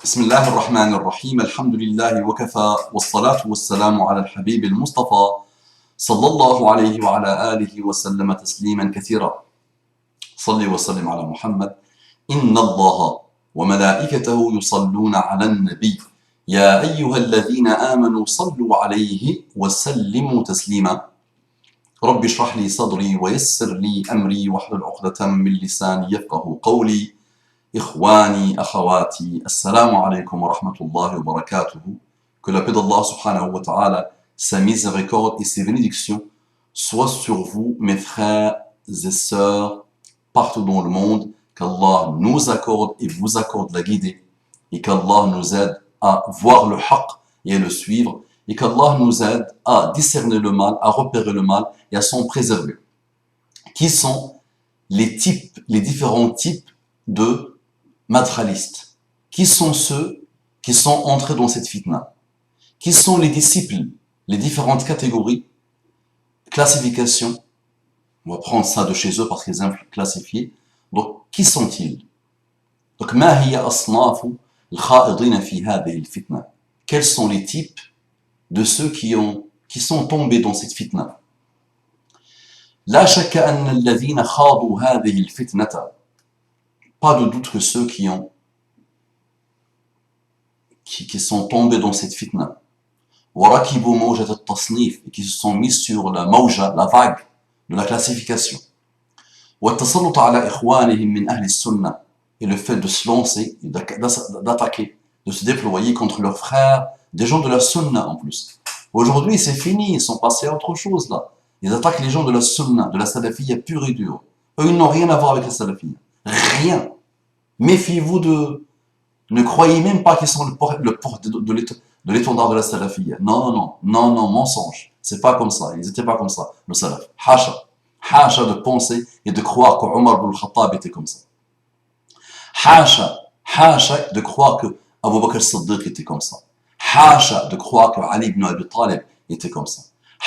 بسم الله الرحمن الرحيم الحمد لله وكفى والصلاة والسلام على الحبيب المصطفى صلى الله عليه وعلى آله وسلم تسليما كثيرا. صل وسلم على محمد. إن الله وملائكته يصلون على النبي يا أيها الذين آمنوا صلوا عليه وسلموا تسليما. رب اشرح لي صدري ويسر لي أمري واحلل عقدة من لساني يفقه قولي. إخواني أخواتي السلام عليكم ورحمة الله وبركاته. Que la paix d'Allah subhanahu wa ta'ala, sa miséricorde et ses bénédictions soient sur vous, mes frères et sœurs, partout dans le monde. Qu'Allah nous accorde et vous accorde la guidée, et qu'Allah nous aide à voir le haqq et à le suivre, et qu'Allah nous aide à discerner le mal, à repérer le mal et à s'en préserver. Qui sont les différents types de madralistes? Qui sont ceux qui sont entrés dans cette fitna? Qui sont les disciples? Les différentes catégories, classifications. On va prendre ça de chez eux parce qu'ils aiment classifier. Donc, qui sont-ils? Donc, ما هي أصناف الخائضين في هذه الفتنة? Quels sont les types de ceux qui sont tombés dans cette fitna? لا شك أن الذين خاضوا هذه الفتنة, pas de doute que ceux qui sont tombés dans cette fitna, وَرَكِبُوا مَوْجَةَ التصنيف, et qui se sont mis sur la mawja, la vague de la classification, وَالتَّسَلُّطَ على إخوانهم من أهل السنة, et le fait de se lancer, d'attaquer, de se déployer contre leurs frères, des gens de la sunna en plus. Aujourd'hui c'est fini, ils sont passés à autre chose là. Ils attaquent les gens de la sunna, de la salafiyya pure et dure. Eux ils n'ont rien à voir avec la salafiyya. Rien. Méfiez-vous de... Ne croyez même pas qu'ils sont le porte de l'étendard de la salafiyya. Non, mensonge. C'est pas comme ça. Ils n'étaient pas comme ça, le salaf. Hasha. Hasha de penser et de croire qu'Omar ibn al-Khattab était comme ça. Hasha de croire que Abu Bakr al-Siddiq était comme ça. Hasha de croire que Ali ibn Abi Talib était comme ça.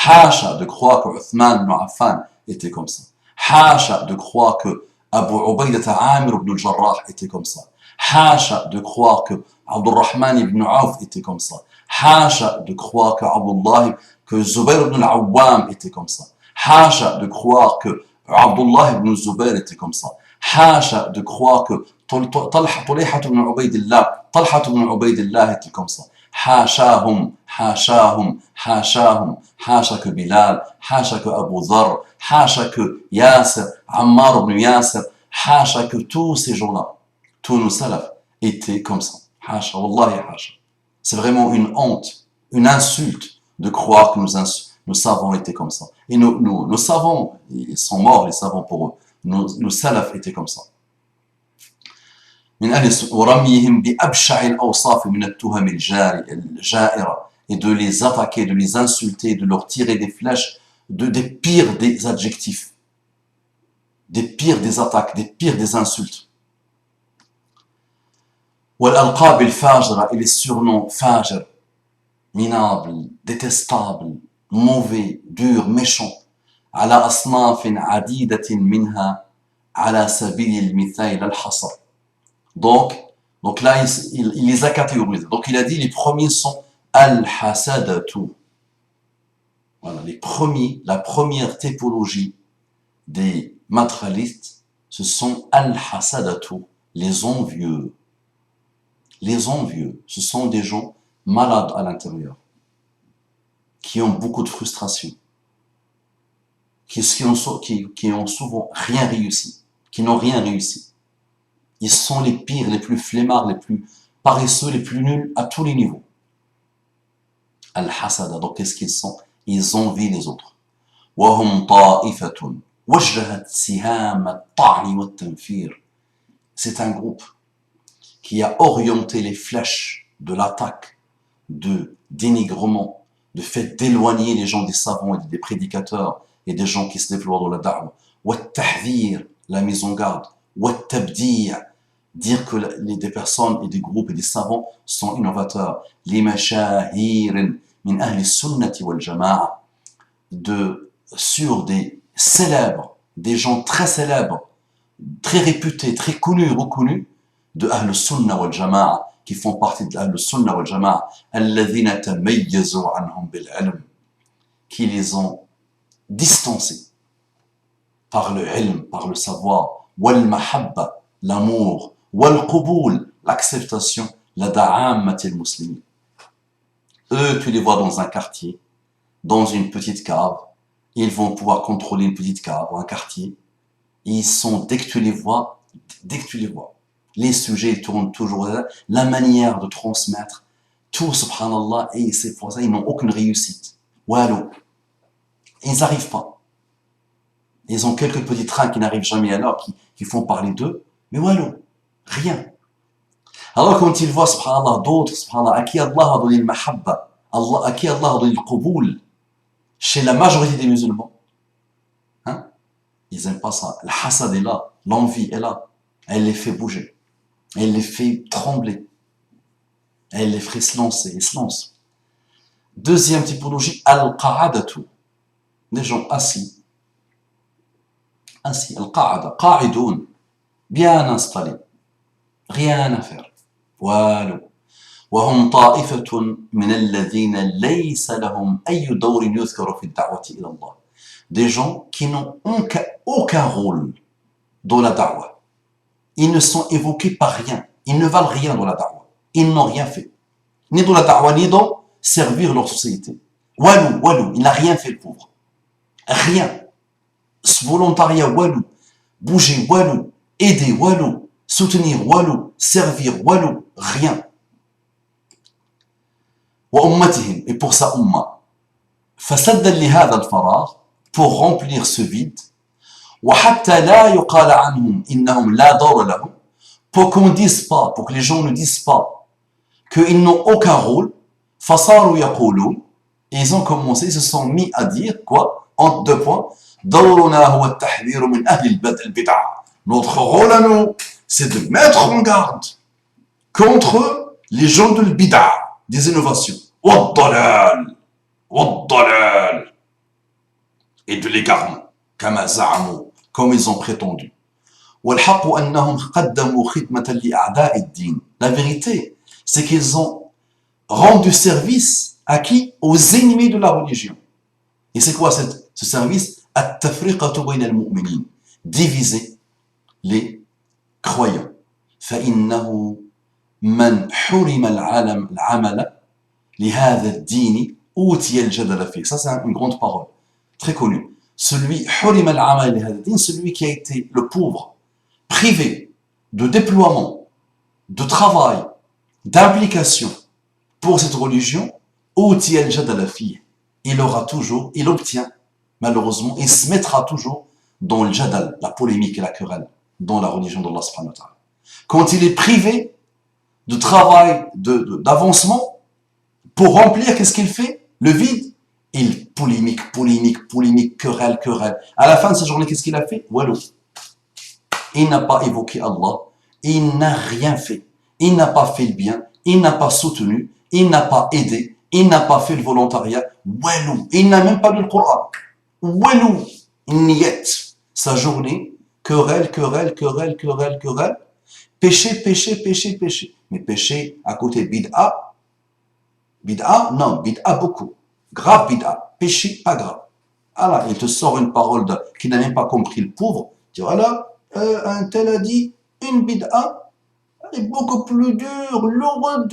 Hasha de croire que Uthman ibn Affan était comme ça. Hasha de croire que Abu Ubaydah Amir ibn al-Jarrah était comme ça. Hasha de croire que Abdurrahman ibn Auf était comme ça. Hasha de croire que Zubayr ibn al-Awwam était comme ça. Hasha de croire que Abdullah ibn Zubayr était comme ça. Hasha de croire que Talha ibn Ubaydillah était comme ça. Hashahum, hasha que Bilal, hasha que Abu Dharr, hasha que Yasser, Ammar ibn Yasser, hasha que tous ces gens-là, tous nos salafs étaient comme ça. Hasha, wallahi hasha. C'est vraiment une honte, une insulte de croire que nos savants étaient comme ça. Et nos savants, ils sont morts, les savants pour eux. Nos salafs étaient comme ça. من أهل ورميهم بأبشع الأوصاف من التهم الجائرة, et de les attaquer, de les insulter, de leur tirer des flèches, des pires des adjectifs, des pires des attaques, des pires des insultes. والألقاب الفاجرة, et les surnoms fajr, minables, détestables, mauvais, durs, méchants. على أصناف عديدة منها على سبيل المثال الحصر. Donc là, il les a catégorisés. Donc il a dit, les premiers sont al-hasadatu. Voilà, la première typologie des madralistes, ce sont al-hasadatu, les envieux. Les envieux, ce sont des gens malades à l'intérieur, qui ont beaucoup de frustration, qui ont souvent rien réussi, qui n'ont rien réussi. Ils sont les pires, les plus flemmards, les plus paresseux, les plus nuls à tous les niveaux. Al-hasada, donc qu'est-ce qu'ils sont? Ils envient les autres. وَهُمْ طَائِفَةٌ وَجْرَهَتْ سِهَامَ الطَّعْنِ وَالتَّنْفِيرِ. C'est un groupe qui a orienté les flèches de l'attaque, de dénigrement, de fait d'éloigner les gens des savants et des prédicateurs et des gens qui se déploient dans la da'wah. وَالتَّحْذِيرِ, la mise en garde. وَالتَّبْدِيعِ, dire que des personnes et des groupes et des savants sont innovateurs. لِمَشَاهِيرٍ مِنْ أَهْلِ السُنَّةِ وَالْجَمَاعَةِ, sur des célèbres, des gens très célèbres, très réputés, très connus, reconnus, de Ahl Sunnah wal Jama'a, qui font partie de Ahl-Sunnah wal Jama'a, alladhina tamayyazu anhum bil ilm, qui les ont distancés par le ilm, par le savoir, wal mahabba, l'amour, wal qubul, l'acceptation, la da'ammatil muslimin. Eux, tu les vois dans un quartier, dans une petite cave, ils vont pouvoir contrôler une petite cave ou un quartier. Ils sont, dès que tu les vois, les sujets tournent toujours là, la manière de transmettre, tout, subhanallah, et c'est pour ça ils n'ont aucune réussite. Walou, ils n'arrivent pas. Ils ont quelques petits trains qui n'arrivent jamais à l'heure, qui font parler d'eux, mais walou, rien. Alors quand ils voient, subhanallah, d'autres, subhanallah, à qui Allah a donné le mahabba, à qui Allah a donné le qubul, chez la majorité des musulmans, hein, ils n'aiment pas ça. Le hasad est là, l'envie est là, elle les fait bouger, elle les fait trembler, elle les fait se lancer, ils se lancent. Deuxième typologie, al-qa'adatu, des gens assis, al-qa'ada, qa'idoun, bien installés, rien à faire. Voilà. وهم طائفة من الذين ليس لهم أي دور يذكر في الدعوة إلى الله. Des gens qui n'ont aucun rôle dans la da'wah. Ils ne sont évoqués par rien. Ils ne valent rien dans la da'wah. Ils n'ont rien fait. Ni dans la da'wah, ni dans servir leur société. Walou, il n'a rien fait le pauvre. Rien. Ce volontariat, walou. Bouger, walou. Aider, walou. Soutenir, walou. Servir, walou. Rien. وأمتهم, et pour sa umma, فسدا لهذا الفراغ, pour remplir ce vide, وحتى لا يقال عنهم إنهم لا دور لهم, pour qu'on dise pas, pour que les gens ne disent pas qu'ils n'ont aucun rôle, فصاروا يقولون, et ils ont commencé, ils se sont mis à dire quoi, entre deux points, دورنا هو التحذير من أهل البدع. Notre rôle à nous, c'est de mettre en garde contre les gens de l'bid'a, des innovations, et de l'égarement, comme ils ont prétendu. La vérité, c'est qu'ils ont rendu service à qui? Aux ennemis de la religion. Et c'est quoi ce service? Diviser les croyants. فإنه من حرم العمل لهذا الدين أوتي الجدل فيه. Ça c'est une grande parole, très connue. Celui حرم العمل لهذا الدين, celui qui a été le pauvre, privé de déploiement, de travail, d'implication pour cette religion, أوتي الجدل فيه. Il obtient, malheureusement, il se mettra toujours dans le jadal, la polémique et la querelle, dans la religion d'Allah subhanahu wa ta'ala. Quand il est privé de travail, d'avancement, pour remplir, qu'est-ce qu'il fait? Le vide. Il polémique, querelle. À la fin de sa journée, qu'est-ce qu'il a fait? Walou. Il n'a pas évoqué Allah, il n'a rien fait. Il n'a pas fait le bien, il n'a pas soutenu, il n'a pas aidé, il n'a pas fait le volontariat. Walou. Il n'a même pas lu le Coran. Walou. Niyet. Sa journée, querelle. Péché. Mais péché à côté bid'a, non, bid'a beaucoup. Grave bid'a, péché pas grave. Alors, il te sort une parole qui n'a même pas compris le pauvre. Tu vois là, un tel a dit, une bid'a est beaucoup plus dure, lourde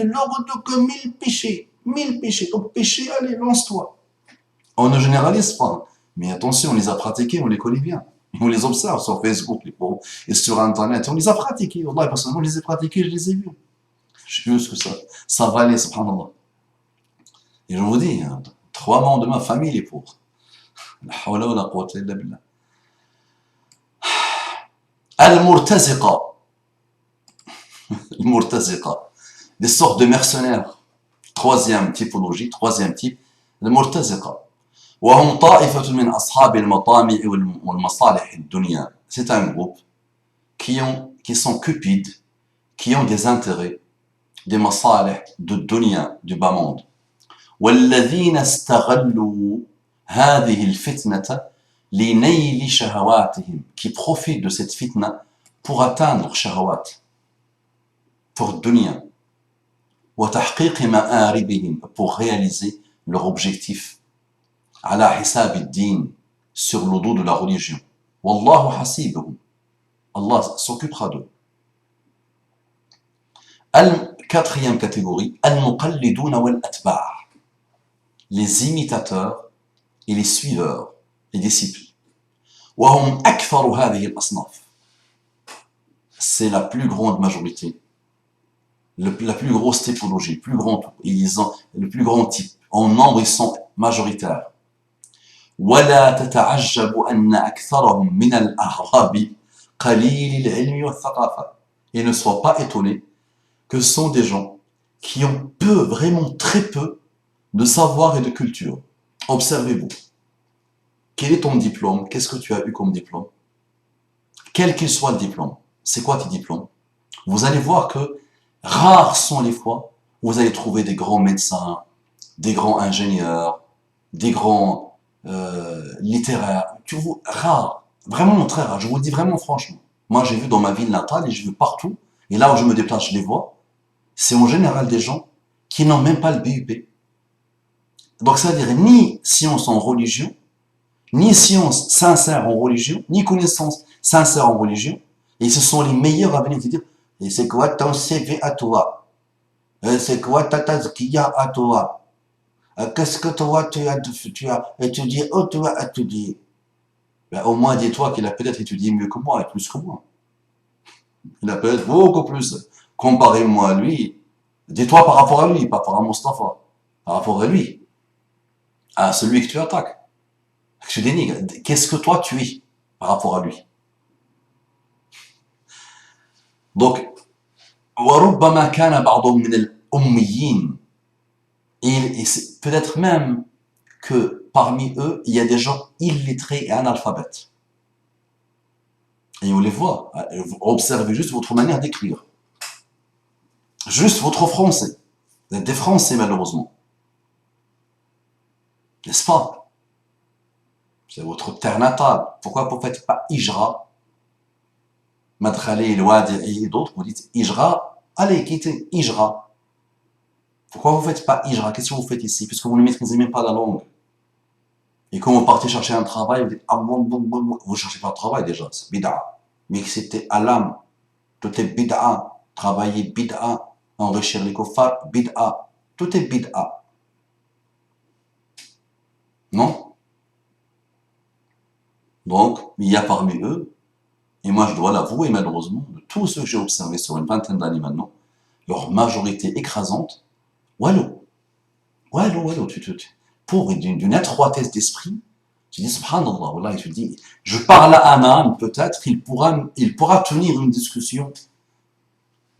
que 1000 péchés. 1000 péchés. Donc péché, allez, lance-toi. On ne généralise pas. Mais attention, on les a pratiqués, on les connaît bien. On les observe sur Facebook, les pauvres, et sur Internet. On les a pratiqués. Wallah, personnellement, je les ai pratiqués, je les ai vus. Je sais ce que ça valait, subhanallah. Et je vous dis, 3 membres de ma famille, les pauvres. La hawla wa la quwwata illa billah. Al-Murtaziqa. Al-Murtaziqa. Des sortes de mercenaires. Troisième typologie, troisième type. Al-Murtaziqa. وهم طائفة من أصحاب المطامع والمصالح الدنيا. C'est un groupe qui sont cupides, qui ont des intérêts, des masalih de dunya, du bas monde. والذين استغلوا هذه الفتنة لنيل شهواتهم, qui profitent de cette fitna pour atteindre shahawat, pour dunya. وتحقيق مآربهم pour réaliser leur objectif على حساب الدين sur le dos de la religion. والله حسيبهم. Allah s'occupera d'eux. Quatrième catégorie, المقلدون والأتباع. Les imitateurs et les suiveurs, les disciples. وهم أكثر هذه الأصناف. C'est la plus grande majorité, la plus grosse typologie, le plus grand type. En nombre, ils sont majoritaires. ولا تتعجب أن أكثرهم من الأعراب قليل العلم والثقافة. Et ne sois pas étonné que ce sont des gens qui ont peu, vraiment très peu, de savoir et de culture. Observez-vous. Quel est ton diplôme? Qu'est-ce que tu as eu comme diplôme? Quel qu'il soit le diplôme. C'est quoi tes diplômes? Vous allez voir que rares sont les fois où vous allez trouver des grands médecins, des grands ingénieurs, des grands littéraires. Rares. Vraiment très rares. Je vous le dis vraiment franchement. Moi, j'ai vu dans ma ville natale et j'ai vu partout. Et là où je me déplace, je les vois. C'est en général des gens qui n'ont même pas le BUP. Donc, ça veut dire ni science en religion, ni science sincère en religion, ni connaissance sincère en religion. Et ce sont les meilleurs à venir te dire, et c'est quoi ton CV à toi? C'est quoi ta tazkiya à toi? Qu'est-ce que toi tu as étudié? Oh, tu as étudié. Ben, au moins, dis-toi qu'il a peut-être étudié mieux que moi et plus que moi. Il a peut-être beaucoup plus. Comparez-moi à lui. Dis-toi par rapport à lui, pas par rapport à Mustafa. Par rapport à lui. À celui que tu attaques. Que tu dénigres. Qu'est-ce que toi tu es par rapport à lui? Donc, وربما كان بعضهم من الأميين. Et c'est peut-être même que parmi eux, il y a des gens illettrés et analphabètes. Et on les voit. Observez juste votre manière d'écrire. Juste votre français. Vous êtes des Français, malheureusement. N'est-ce pas? C'est votre terre natale. Pourquoi vous ne faites pas Ijra, Madkhali, Wadi et d'autres, vous dites Ijra, allez, quittez, Ijra. Pourquoi vous ne faites pas Ijra? Qu'est-ce que vous faites ici? Puisque vous ne maîtrisez même pas la langue. Et quand vous partez chercher un travail, vous dites ah, vous ne cherchez pas de travail déjà, c'est bid'a. Mais c'était alam, tout est bid'a. Travailler bid'a, enrichir les kuffars, bid'a. Tout est bid'a. Non? Donc, il y a parmi eux, et moi je dois l'avouer malheureusement, de tous ceux que j'ai observés sur une vingtaine d'années maintenant, leur majorité écrasante, walou, pauvre d'une étroitesse d'esprit, tu dis subhanallah, wallah, tu dis, je parle à un âme, peut-être il pourra tenir une discussion,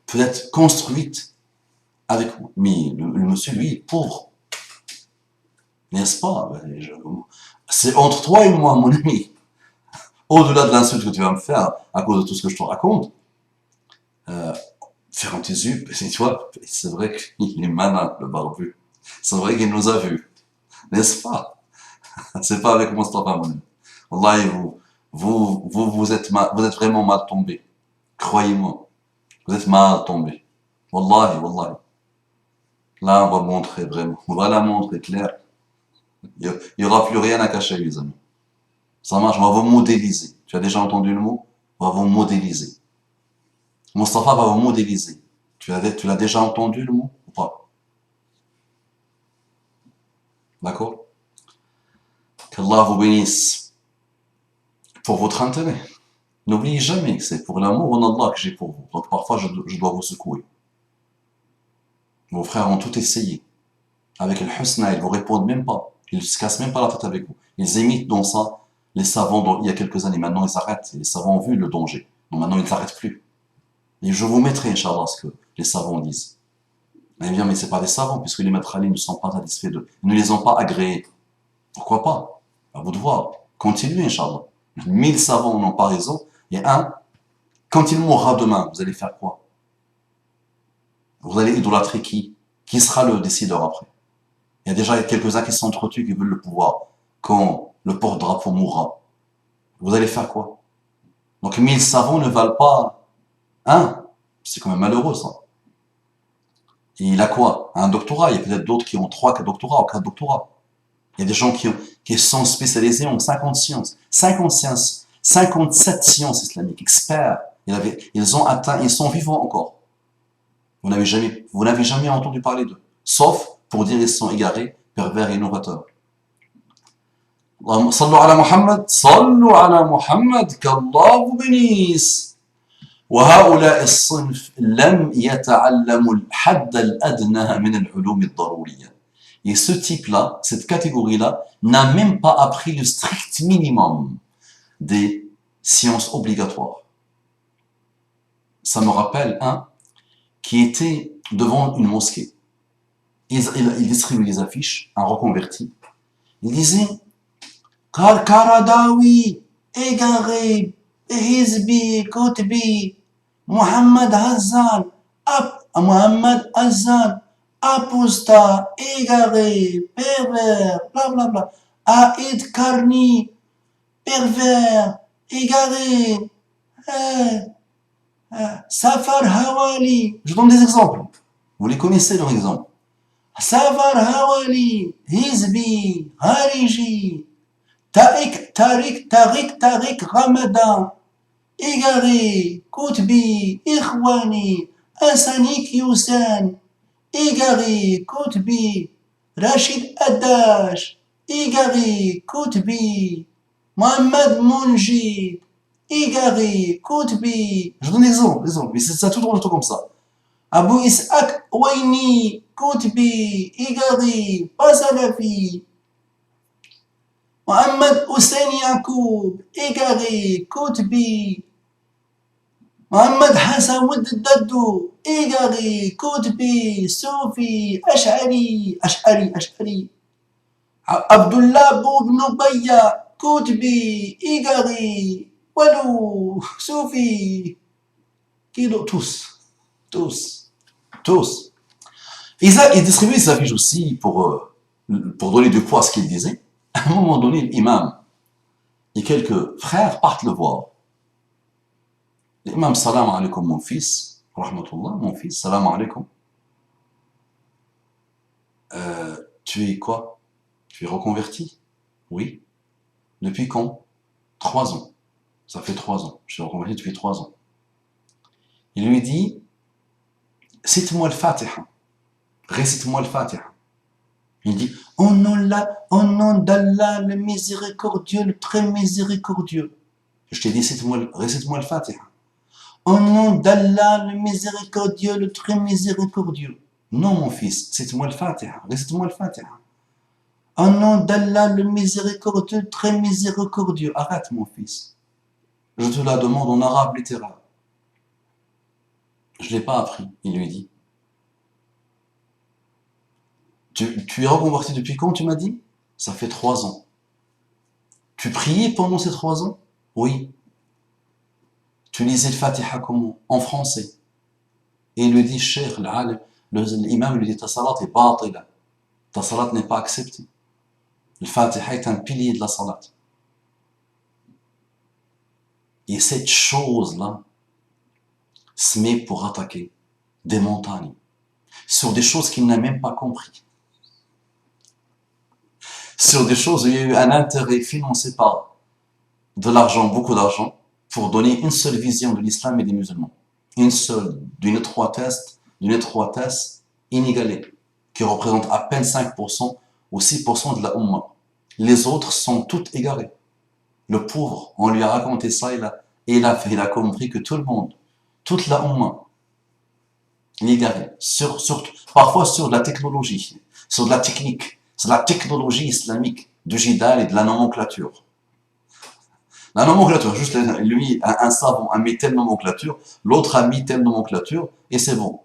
peut-être construite avec moi. Mais le monsieur, lui, est pauvre. N'est-ce pas? C'est entre toi et moi, mon ami. Au-delà de l'insulte que tu vas me faire à cause de tout ce que je te raconte, ferme tes yeux, tu vois, c'est vrai qu'il est malin, le barbu. C'est vrai qu'il nous a vus. N'est-ce pas? C'est pas avec Mustafa, mon ami. Wallahi, vous êtes vraiment mal tombé. Croyez-moi. Vous êtes mal tombé. Wallahi, wallahi. Là, on va montrer vraiment. On va la montrer clair. Il n'y aura plus rien à cacher, les amis. Ça marche, on va vous modéliser. Tu as déjà entendu le mot? On va vous modéliser. Mustafa va vous modéliser. Tu l'as déjà entendu le mot ou pas? D'accord? Qu'Allah vous bénisse pour votre intérêt. N'oubliez jamais que c'est pour l'amour en Allah que j'ai pour vous. Donc parfois je dois vous secouer. Vos frères ont tout essayé. Avec le husna, ils vous répondent même pas. Ils se cassent même pas la tête avec vous. Ils imitent dans ça les savants il y a quelques années. Maintenant ils arrêtent. Les savants ont vu le danger. Donc maintenant ils n'arrêtent plus. Et je vous mettrai, Inch'Allah, ce que les savants disent. Eh bien, mais c'est pas des savants, puisque les maîtres Ali ne sont pas satisfaits d'eux. Ils ne les ont pas agréés. Pourquoi pas? À vous de voir. Continuez, Inch'Allah. 1000 savants n'ont pas raison. Et un, quand il mourra demain, vous allez faire quoi? Vous allez idolâtrer qui? Qui sera le décideur après? Il y a déjà quelques-uns qui s'entretuent, qui veulent le pouvoir. Quand le porte-drapeau mourra, vous allez faire quoi? Donc 1000 savants ne valent pas un. C'est quand même malheureux, ça. Et il a quoi? Un doctorat. Il y a peut-être d'autres qui ont 3 doctorats ou 4 doctorats. Il y a des gens qui sont spécialisés en 50 sciences, 50 sciences, 57 sciences islamiques, experts. Ils ont atteint, ils sont vivants encore. Vous n'avez jamais entendu parler d'eux. Sauf pour dire qu'ils sont égarés, pervers et innovateurs. اللهم صلوا على محمد صلوا على محمد qu'Allah vous bénisse. وهؤلاء الصنف لم يتعلموا الحد الأدنى من العلوم الضرورية. Et ce type-là, cette catégorie-là, n'a même pas appris le strict minimum des sciences obligatoires. Ça me rappelle un qui était devant une mosquée. Il distribuait des affiches, un reconverti. Il disait Karadawi, égaré, Hizbi, Kotbi, Mohamed Hassan, Mohamed Hassan, apostat, égaré, pervers, blablabla. Aïd Karni, pervers, égaré, Safar Hawali. Je donne des exemples. Vous les connaissez, leurs exemples. Safar Hawali, Hizbi, Hariji, Tariq Ramadan, égaré, Koutbi, Ikhwani, Hasanik Youssan, égaré, Koutbi, Rachid Addash, égaré, Koutbi, Mohamed Mounjid, égaré, Koutbi. Je donne des exemples, mais ça tout tourne comme ça. Abu Ishaq Waini, Koutbi, égaré, pas salafi. Mohamed Hussein Yacoub, égaré, Koutbi. Mohamed Hassan Woud Daddou, égaré, Koutbi, Soufi, Ash'ari. Abdullah Boub Noubaya, Koutbi, égaré, Walou, Soufi. Tous. Ils distribuaient des affiches aussi pour donner du poids à ce qu'ils disaient. À un moment donné, l'imam et quelques frères partent le voir. L'imam, salam alaikum, mon fils, rahmatullah, mon fils, salam alaikum. Tu es quoi? Tu es reconverti? Oui. Depuis quand? 3 ans. Ça fait 3 ans. Je suis reconverti depuis 3 ans. Il lui dit, cite-moi le Fatiha. Récite-moi le Fatiha. Il dit, au nom d'Allah, le miséricordieux, le très miséricordieux. Je t'ai dit, récite-moi le Fatiha. Au nom d'Allah, le miséricordieux, le très miséricordieux. Non, mon fils, cite-moi le Fatiha. Récite-moi le Fatiha. Au nom d'Allah, le miséricordieux, le très miséricordieux. Arrête, mon fils. Je te la demande en arabe littéral. Je ne l'ai pas appris, il lui dit. Tu es reconverti depuis quand, tu m'as dit? Ça fait 3 ans. Tu priais pendant ces 3 ans? Oui. Tu lisais le Fatiha comment? En français. Et il lui dit, Cheikh, l'imam lui dit, ta salat est batila. Ta salat n'est pas acceptée. Le Fatiha est un pilier de la salat. Et cette chose-là se met pour attaquer des montagnes sur des choses qu'il n'a même pas compris. Sur des choses où il y a eu un intérêt financé par de l'argent, beaucoup d'argent, pour donner une seule vision de l'islam et des musulmans. Une seule, d'une étroitesse inégalée, qui représente à peine 5% ou 6% de la Ummah. Les autres sont toutes égarées. Le pauvre, on lui a raconté ça, il a compris que tout le monde, toute la Ummah, est égarée. Parfois sur de la technologie, sur de la technique. C'est la technologie islamique du jidal et de la nomenclature. La nomenclature, juste lui, un savant a mis telle nomenclature, l'autre a mis telle nomenclature, et c'est bon.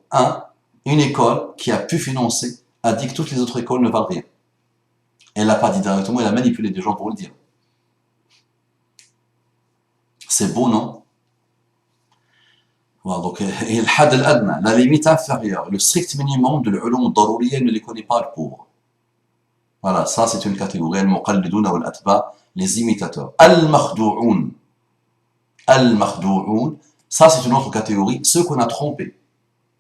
Une école qui a pu financer a dit que toutes les autres écoles ne valent rien. Elle l'a pas dit directement, elle a manipulé des gens pour le dire. C'est beau, non? Voilà, donc, et le had al-adna, la limite inférieure, le strict minimum de l'ulum daruriya ne les connaît pas le pauvre. Voilà, ça c'est une catégorie, al-muqallidoun ou al-atba, les imitateurs. Al-makhdou'oun, ça c'est une autre catégorie, ceux qu'on a trompés.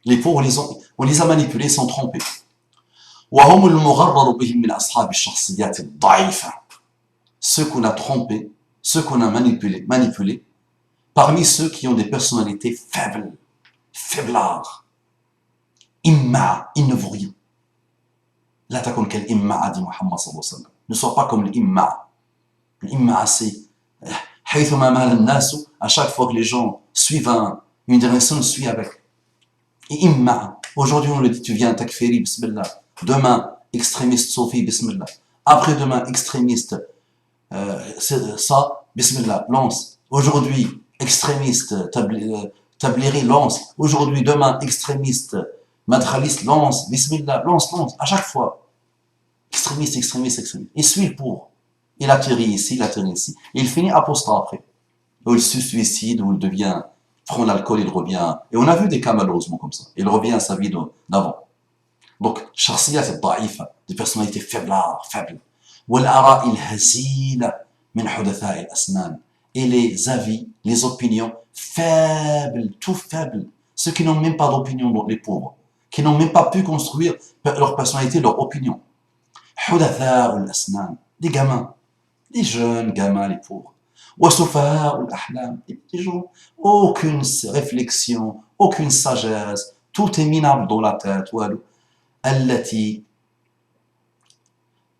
Les pauvres, on les a manipulés, ils sont trompés. وهم المغرر بهم من أصحاب الشخصيات الضعيفة. Ceux qu'on a trompés, ceux qu'on a manipulés, parmi ceux qui ont des personnalités faibles, faiblards, imma, ils ne vaut rien. لا تكن كالإمعة dit Muhammad صلى الله عليه وسلم. Ne sois pas comme l'imma. L'imma, c'est حيثما مال الناس, à chaque fois que les gens suivent une direction, ils suivent avec. Et imma, aujourd'hui on le dit, tu viens takfiri, bismillah. Demain, extrémiste Sophie, bismillah. Après-demain, extrémiste ça, bismillah, lance. Aujourd'hui, extrémiste tabliri, lance. Aujourd'hui, demain, extrémiste madkhaliste, lance. Bismillah, lance. À chaque fois. Extrémiste. Il suit le pour. Il atterrit ici. Et il finit apostat après. Ou il se suicide, ou il devient, prend l'alcool, il revient. Et on a vu des cas malheureusement comme ça. Il revient à sa vie d'avant. Donc, shakhsiyat al-da'ifa, des personnalités faibles. والآراء الهزيلة من حدثاء الأسنان. Et les avis, les opinions faibles, tout faibles. Ceux qui n'ont même pas d'opinion, les pauvres. Qui n'ont même pas pu construire leur personnalité, leur opinion. حدثاء الأسنان. Des gamins. Des jeunes gamins, les pauvres. وسفهاء الأحلام. Des petits gens. Aucune réflexion, aucune sagesse. Tout est minable dans la tête. التي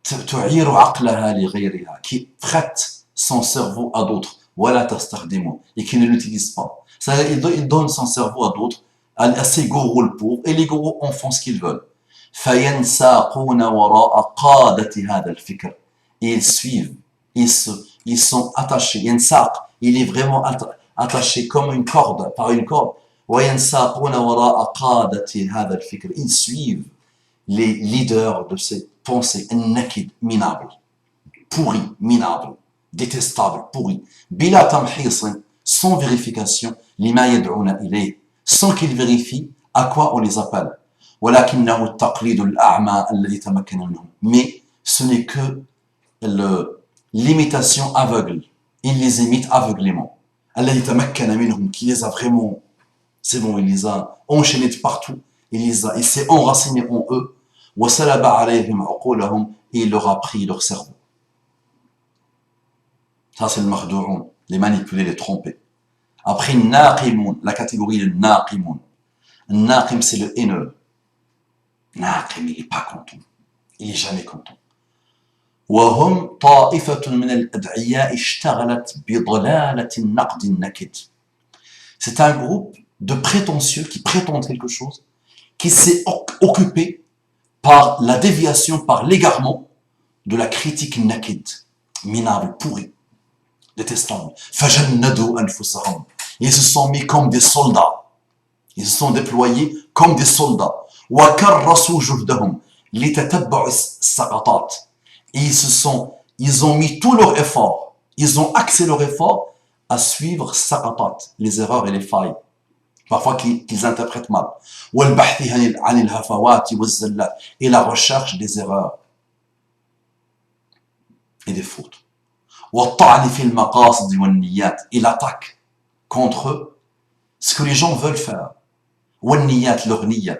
تعير عقلها لغيرها, qui prête son cerveau à d'autres, ولا تستخدمه, et qui ne l'utilise pas. Il donne son cerveau à d'autres, à ses gourous le pauvre, et les gourous en font ce qu'ils veulent. فينساقون وراء قادة هذا الفكر. Et ils suivent, ils sont attachés. ينساق, il est vraiment attaché comme une corde, par une corde. وينساقون وراء قادة هذا الفكر. Ils suivent les leaders de ces pensées nakid, minables, pourries, minables, détestables, pourries, bila tamhisin, sans vérification, lima yad'una ilayh, sans qu'ils vérifient à quoi on les appelle. ولكنه التقليد الأعمى الذي تمكن منهم. Mais ce n'est que l'imitation aveugle. Il les imite aveuglément. الذي تمكن منهم, qui les a vraiment, c'est bon, il les a enchaînés de partout. Il s'est enraciné en eux. وسلب عليهم عقولهم, et il leur a pris leur cerveau. Ça c'est le makhdoun, les manipuler, les tromper. Après naqimoun, la catégorie de naqimoun. Naqim, c'est le haineux. Naqim, il n'est pas content. Il n'est jamais content. وهم طائفة من الأدعياء اشتغلت بضلالة النقد النكد. C'est un groupe de prétentieux qui prétendent quelque chose, qui s'est occupé par la déviation, par l'égarement de la critique nakid, minable, pourrie, détestable. فَجَنَّدُوا أَنفُسَهُمْ. Ils se sont mis comme des soldats. Ils se sont déployés comme des soldats. وَكَرَّسُوا جُهْدَهُمْ لِتَتَبَّعُوا السَّقَطَاتِ. Ils ont mis tout leur effort, ils ont axé leur effort à suivre saqatat, les erreurs et les failles, parfois qu'ils interprètent mal. Et la recherche des erreurs et des fautes. Et l'attaque contre ce que les gens veulent faire. Leur niyat.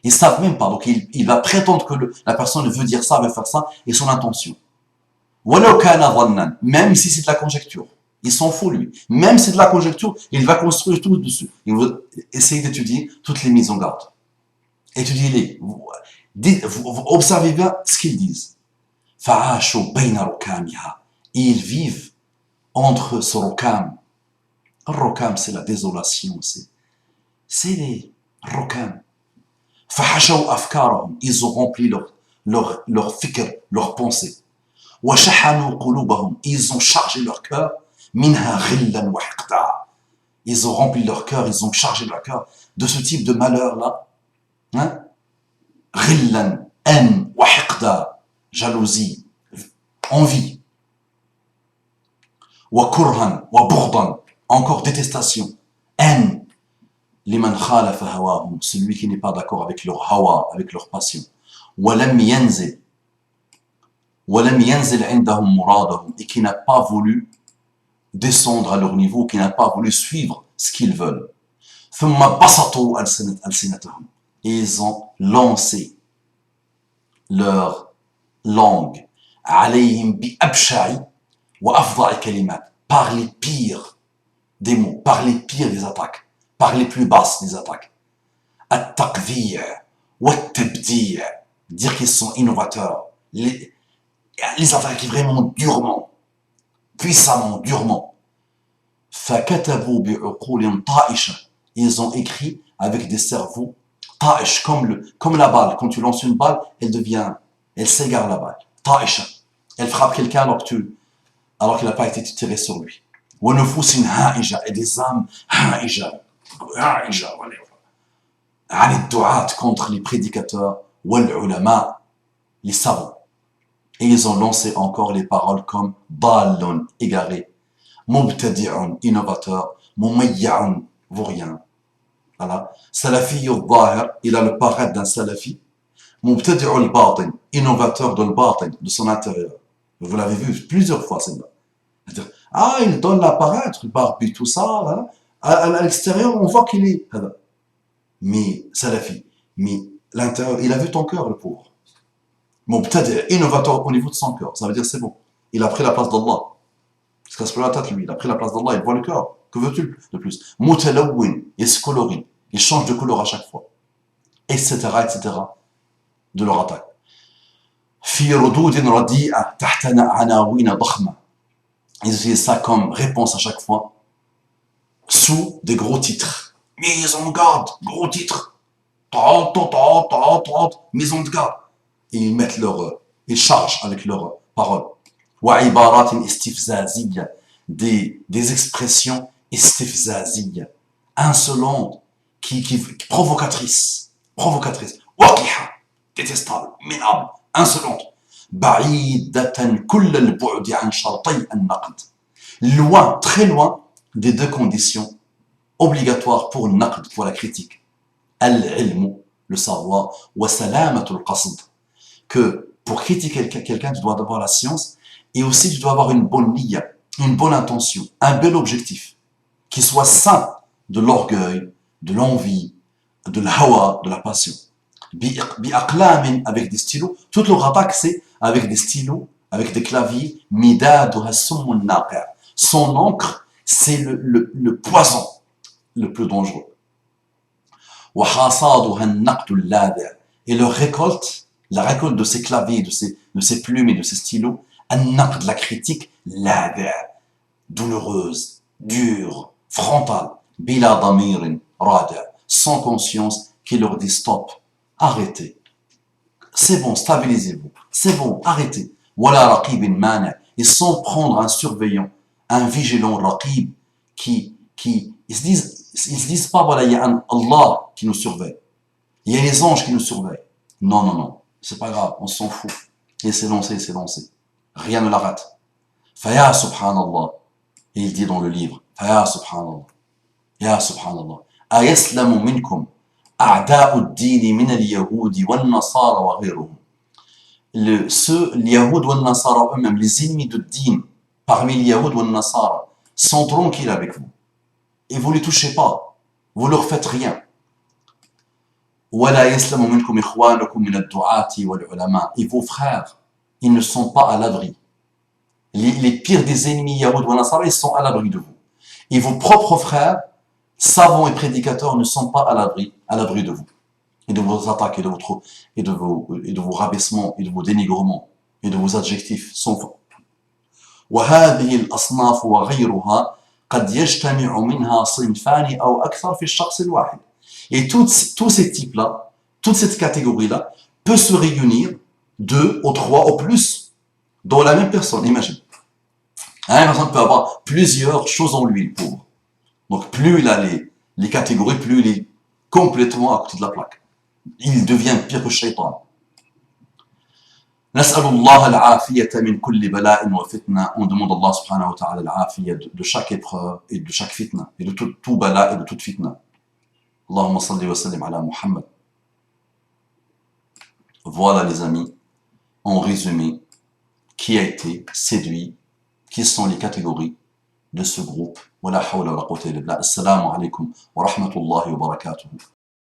Ils ne savent même pas, donc il va prétendre que la personne veut dire ça, veut faire ça, et son intention. Même si c'est de la conjecture. Il s'en fout, lui. Même si c'est de la conjecture, il va construire tout dessus. Il va essayer d'étudier toutes les mises en garde. Étudiez-les. Observez bien ce qu'ils disent. Ils vivent entre ce rokam. Le rokam, c'est la désolation. C'est les rokam. Ils ont rempli leur fikr, leur pensée. Ils ont chargé leur cœur. Ils ont rempli leur cœur, ils ont chargé leur cœur de ce type de malheur-là. Hein? Haine, jalousie, envie. Encore détestation, haine. لمن خالف هواهم, celui qui n'est pas d'accord avec leur hawa, avec leur passion. ولم ينزل عندهم مرادهم, et qui n'a pas voulu descendre à leur niveau, qui n'a pas voulu suivre ce qu'ils veulent. ثم بسطوا ألسنتهم. Et ils ont lancé leur langue عليهم بأبشع وأفظع كلمات, par les pires des mots, par les pires des attaques, par les plus basses des attaques. التقذيع والتبديع, dire qu'ils sont innovateurs, les attaquer vraiment durement, puissamment, durement. فكتبوا بعقول طائشة, ils ont écrit avec des cerveaux طائش, comme la balle. Quand tu lances une balle, elle s'égare la balle. طائشة, elle frappe quelqu'un alors qu'il n'a pas été tiré sur lui. ونفوس هائجة, et des âmes هائجة, عن الدعاة, contre les prédicateurs, والعلماء, les savants. Et ils ont lancé encore les paroles comme ضال, égaré, مبتدع, innovateur, مميع, vaurien. Voilà. Salafi al-Zahir, il a le paraître d'un salafi. Mubtadi' al-Batin, innovateur de al-Batin, de son intérieur. Vous l'avez vu plusieurs fois, c'est là. Ah, il donne l'apparaître, il barbille tout ça. Hein. À l'extérieur, on voit qu'il est. Mais salafi, mais l'intérieur, il a vu ton cœur, le pauvre. Mubtadi', innovateur au niveau de son cœur. Ça veut dire c'est bon. Il a pris la place d'Allah. Il se casse pas la tête, lui. Il a pris la place d'Allah, il voit le cœur. Que veux-tu de plus? Mutalawwin, il se colorie. Il change de couleur à chaque fois. Etc., etc. de leur attaque. في ردود رديئة تحت عناوين ضخمة. Ils utilisent ça comme réponse à chaque fois, sous des gros titres. Mise en garde, gros titres. Mise en garde. Et ils mettent ils chargent avec leurs paroles. وعبارات استفزازية, des expressions استفزازية, insolentes, provocatrices. وقحة, détestable, minable, insolente. بعيدة كل البعد عن شرطي النقد. Loin, très loin des deux conditions obligatoires pour le naqd, pour la critique. Al-ilm, le savoir, wa salamatul qasd. Que pour critiquer quelqu'un, tu dois avoir la science, et aussi tu dois avoir une bonne niya, une bonne intention, un bel objectif, qui soit sain de l'orgueil, de l'envie, de l'hawa, de la passion. Bi'aqlamin, avec des stylos. Toute leur attaque, c'est avec des stylos, avec des claviers. Midaduha summun naqi'. Son encre, c'est le poison le plus dangereux. Wa hasaduha an-naqdu al-ladi'. Et leur récolte, la récolte de ces claviers, de ces plumes et de ces stylos, an-naqd, la critique, ladi', douloureuse, dure, frontale. Bila damirin radi', sans conscience, qui leur dit stop. Arrêtez. C'est bon, stabilisez-vous. C'est bon, arrêtez. Wala raqibin mani'. Et sans prendre un surveillant, un vigilant raqib, ils se disent pas, voilà, il y a un Allah qui nous surveille. Il y a les anges qui nous surveillent. Non, non, non. C'est pas grave, on s'en fout. Et c'est lancé, c'est lancé. Rien ne l'arrête. Faya subhanallah. Et il dit dans le livre, Faya subhanallah. Ya subhanallah. Ayaslamu minkum. أعداء الدين من اليهود والنصارى وغيرهم. Les Yahoud ou les Nasara eux-mêmes, les ennemis de din, parmi les Yahoud ou les Nasara, sont tranquilles avec vous. Et vous ne les touchez pas. Vous ne leur faites rien. ولا يسلم منكم إخوانكم من الدعاة والعلماء. Et vos frères, ils ne sont pas à l'abri. Les pires des ennemis Yahoud ou Nasara, ils sont à l'abri de vous. Et vos propres frères, savants et prédicateurs, ne sont pas à l'abri de vous, et de vos attaques, et de vos rabaissements, et de vos dénigrements, et de vos adjectifs sans fin. وهذه الأصناف وغيرها قد يجتمع منها صنفان أو أكثر في الشخص الواحد. Et tous ces types-là, toute cette catégorie-là, peut se réunir 2 ou 3 ou plus dans la même personne. Imagine. Une personne peut avoir plusieurs choses en lui, le pauvre. Donc plus il a les catégories, plus il est complètement à côté de la plaque. Il devient pire que le shaitan. نسأل الله العافية من كل بلاء وفتنة. On demande Allah subhanahu wa ta'ala l'afiyya de chaque épreuve et de chaque fitna, et de tout bala et de toute fitna. Allahumma salli wa sallim ala Muhammad. Voilà les amis, en résumé, qui a été séduit, qui sont les catégories de ce groupe. Wa la hawla wa la quwwata illa billah. Assalamu alaikum wa rahmatullahi wa barakatuh.